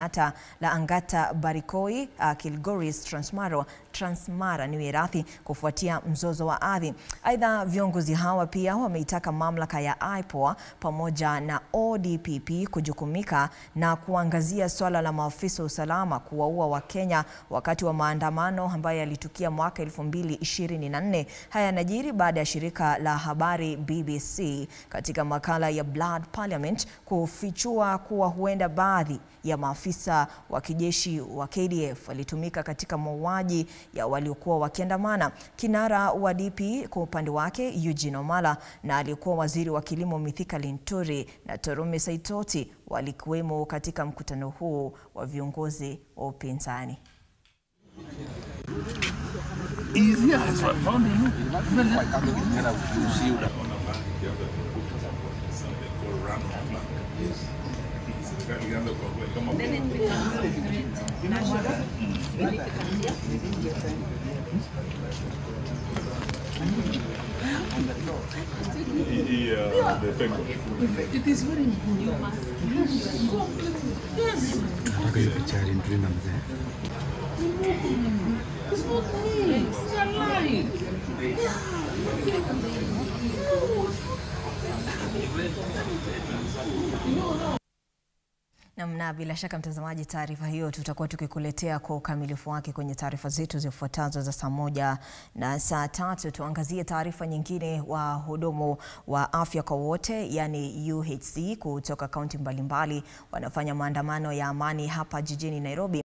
Hata la Angata Barikoi, Kilgoris Transmara ni Mirathi kufuatia mzozo wa ardhi. Aidha, viongozi hawa pia wameitaka mamlaka ya IPOA pamoja na ODPP kujukumika na kuangazia swala la maafisa usalama kuwaua Wakenya wakati wa maandamano ambayo yalitukia mwaka 2024. Haya yanajiri baada ya shirika la habari BBC katika makala ya Blood Parliament kufichua kuwa huenda baadhi ya maafisa wa kijeshi wa KDF walitumika katika mauaji ya waliokuwa wakiandamana. Kinara wa DP kwa upande wake Eugene Wamalwa na aliyekuwa waziri wa kilimo Mithika Linturi na Torome Saitoti walikuwemo katika mkutano huu wa viongozi wa upinzani. It is very good. You must go. Yes. It's not me. It's a lie. Na bila shaka mtazamaji, taarifa hiyo tutakuwa tukikuletea kwa ukamilifu wake kwenye taarifa zetu zifuatazo za saa 1 na saa 3. Tuangazie taarifa nyingine. Wahudumu wa afya kwa wote yani UHC kutoka kaunti mbalimbali wanafanya maandamano ya amani hapa jijini Nairobi